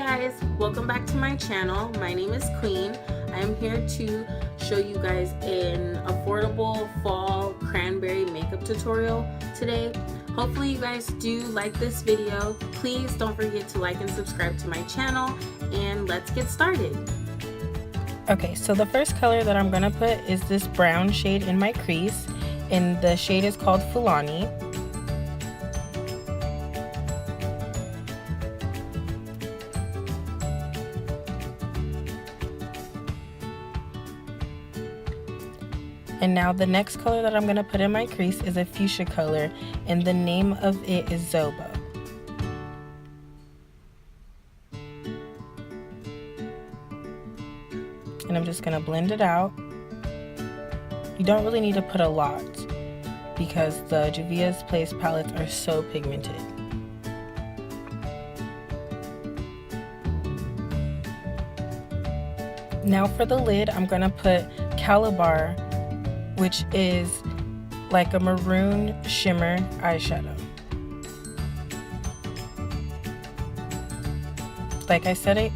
guys, welcome back to my channel. My name is Queen. I am here to show you guys an affordable fall cranberry makeup tutorial today. Hopefully you guys do like this video. Please don't forget to like and subscribe to my channel, and let's get started. Okay, so the first color that I'm gonna put is this brown shade in my crease, and the shade is called Milani. And now the next color that I'm going to put in my crease is a fuchsia color, and the name of it is Zobo. And I'm just going to blend it out. You don't really need to put a lot because the Juvias Place palettes are so pigmented. Now for the lid, I'm going to put Calabar, which is like a maroon shimmer eyeshadow. Like I said it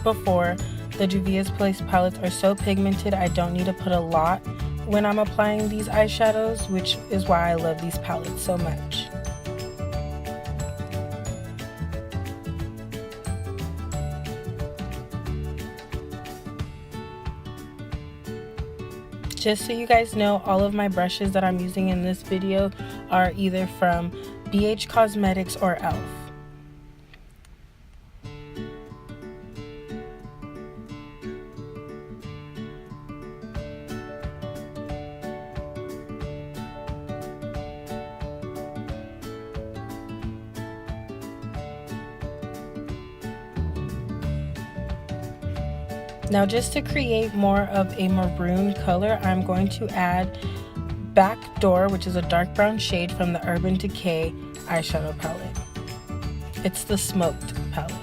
before, the Juvias Place palettes are so pigmented, I don't need to put a lot when I'm applying these eyeshadows, which is why I love these palettes so much. Just so you guys know, all of my brushes that I'm using in this video are either from BH Cosmetics or e.l.f. Now just to create more of a maroon color, I'm going to add Backdoor, which is a dark brown shade from the Urban Decay eyeshadow palette. It's the smoked palette.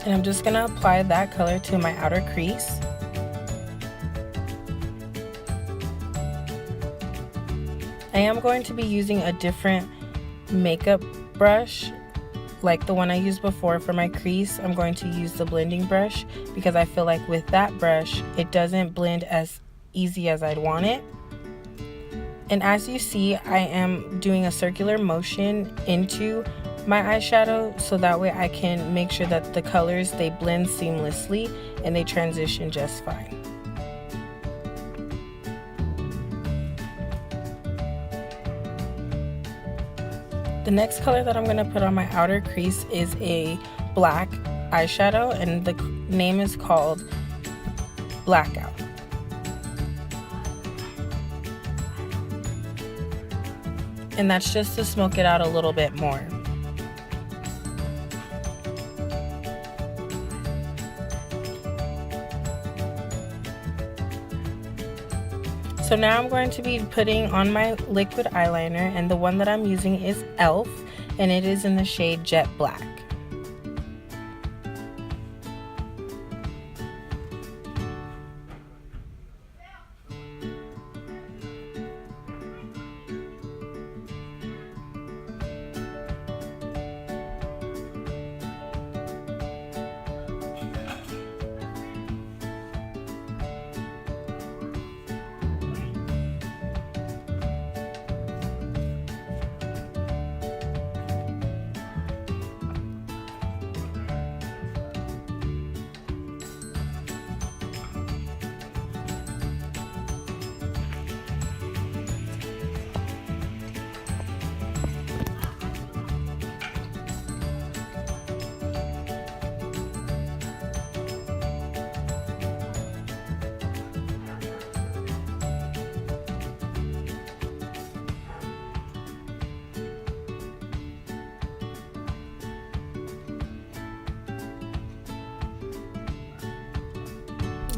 And I'm just going to apply that color to my outer crease. I am going to be using a different makeup brush, like the one I used before for my crease. I'm going to use the blending brush because I feel like with that brush, it doesn't blend as easy as I'd want it. And as you see, I am doing a circular motion into my eyeshadow so that way I can make sure that the colors, they blend seamlessly and they transition just fine. The next color that I'm going to put on my outer crease is a black eyeshadow, and the name is called Blackout. And that's just to smoke it out a little bit more. So now I'm going to be putting on my liquid eyeliner, and the one that I'm using is e.l.f. and it is in the shade Jet Black.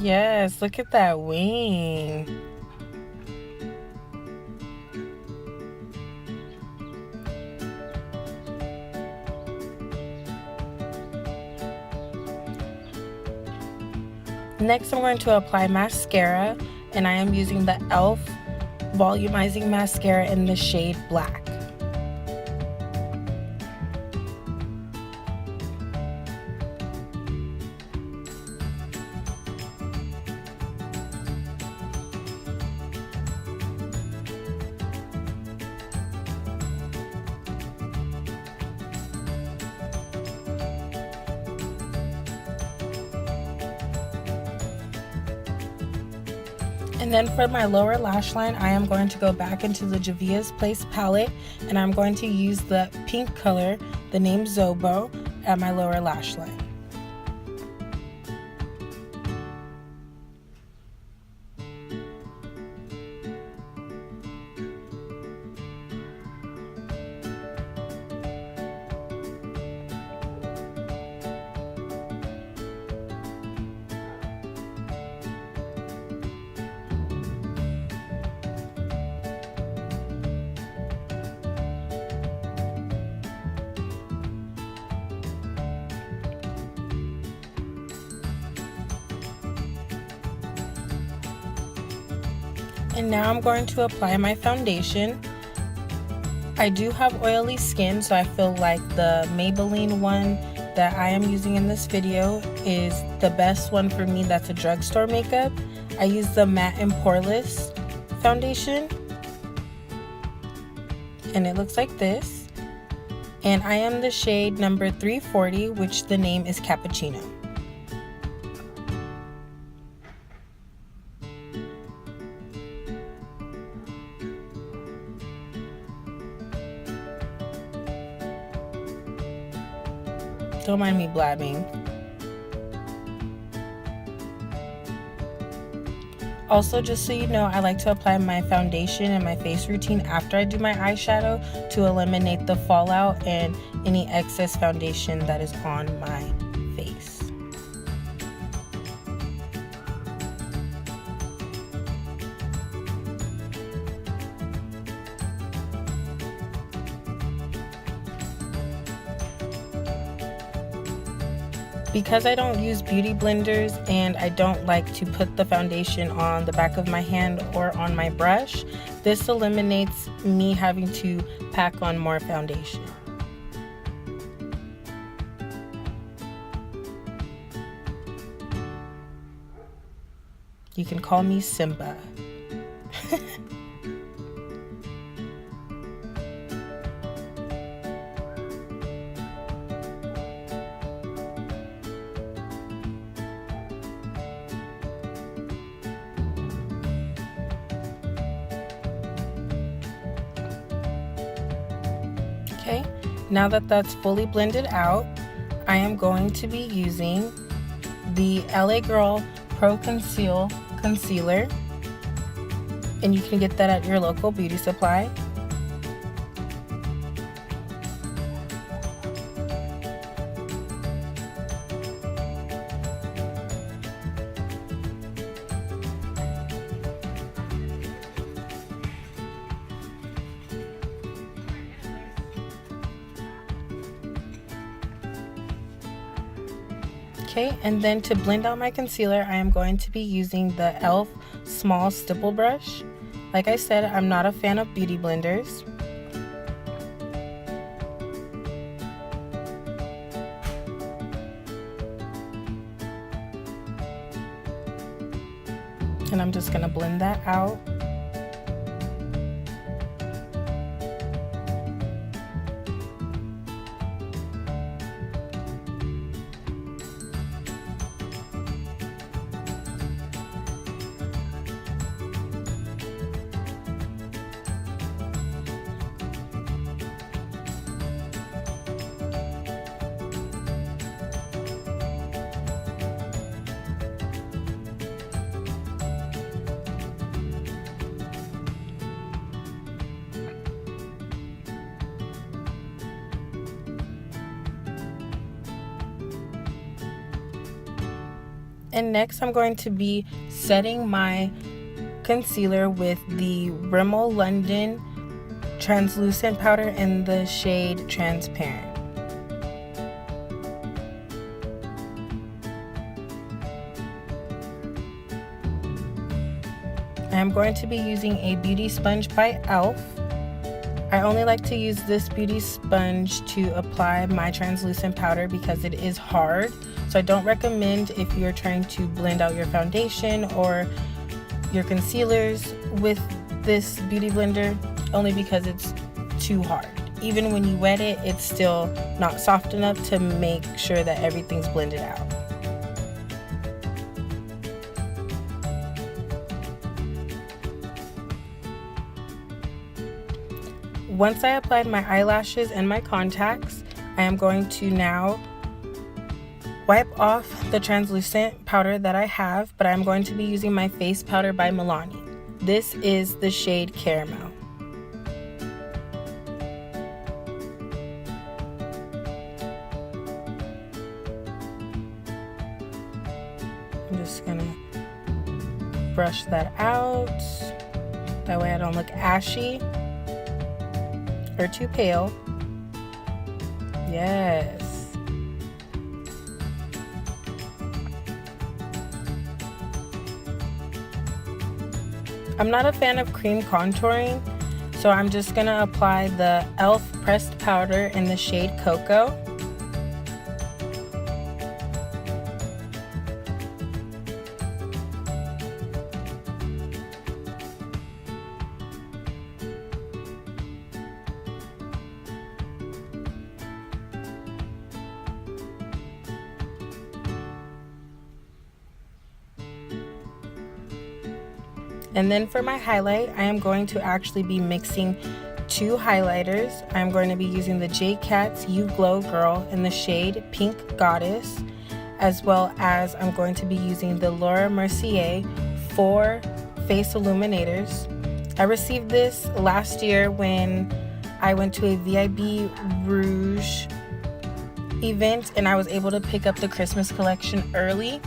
Yes, look at that wing. Next, I'm going to apply mascara, and I am using the e.l.f. volumizing mascara in the shade Black. And then for my lower lash line, I am going to go back into the Juvias Place palette, and I'm going to use the pink color, the name Zobo, at my lower lash line. And now I'm going to apply my foundation. I do have oily skin, so I feel like the Maybelline one that I am using in this video is the best one for me. That's a drugstore makeup. I use the Matte+Porless foundation, and it looks like this. And I am the shade number 340, which the name is Cappuccino. Don't mind me blabbing. Also, just so you know, I like to apply my foundation and my face routine after I do my eyeshadow to eliminate the fallout and any excess foundation that is on my face. Because I don't use beauty blenders and I don't like to put the foundation on the back of my hand or on my brush, this eliminates me having to pack on more foundation. You can call me Simba. Okay, now that that's fully blended out, I am going to be using the LA Girl Pro Conceal Concealer, and you can get that at your local beauty supply. Okay, and then to blend out my concealer, I am going to be using the e.l.f. small stipple brush. Like I said, I'm not a fan of beauty blenders. And I'm just going to blend that out. And next I'm going to be setting my concealer with the Rimmel London translucent powder in the shade Transparent. am going to be using a beauty sponge by e.l.f. I only like to use this beauty sponge to apply my translucent powder because it is hard. So I don't recommend if you're trying to blend out your foundation or your concealers with this beauty blender, only because it's too hard. Even when you wet it, it's still not soft enough to make sure that everything's blended out. Once I applied my eyelashes and my contacts, I am going to now wipe off the translucent powder that I have, but I'm going to be using my face powder by Milani. This is the shade Caramel. I'm just gonna brush that out. That way I don't look ashy or too pale. Yes. I'm not a fan of cream contouring, so I'm just gonna apply the e.l.f. pressed powder in the shade Cocoa. And then for my highlight, I am going to actually be mixing two highlighters. I'm going to be using the J.cats You Glow Girl in the shade Pink Goddess, as well as I'm going to be using the Laura Mercier 4 Face Illuminators. I received this last year when I went to a VIB Rouge event and I was able to pick up the Christmas collection early.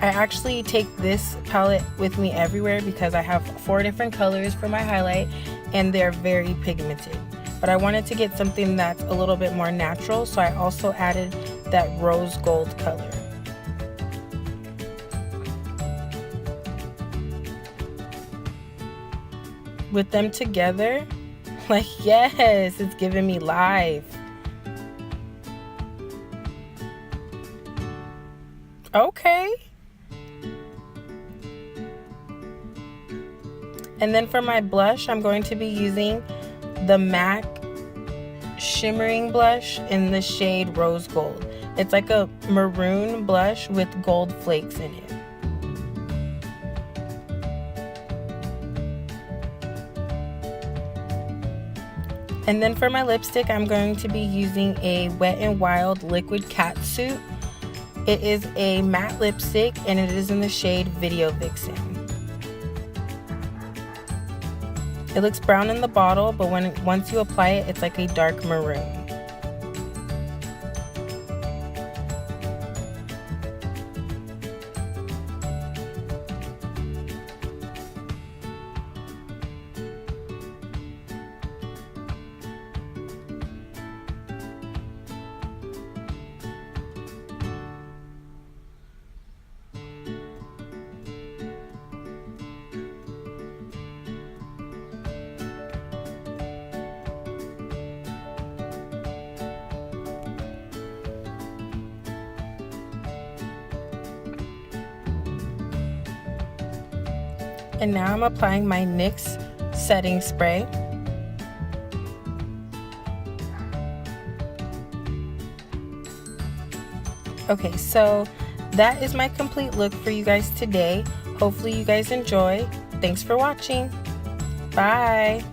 I actually take this palette with me everywhere because I have 4 different colors for my highlight and they're very pigmented. But I wanted to get something that's a little bit more natural, so I also added that rose gold color. With them together, like, yes, it's giving me life. Okay. And then for my blush, I'm going to be using the MAC shimmering blush in the shade Rose Gold. It's like a maroon blush with gold flakes in it. And then for my lipstick, I'm going to be using a Wet n Wild liquid catsuit. It is a matte lipstick and it is in the shade Video Vixen. It looks brown in the bottle, but once you apply it, it's like a dark maroon. And now I'm applying my NYX setting spray. Okay, so that is my complete look for you guys today. Hopefully you guys enjoy. Thanks for watching. Bye.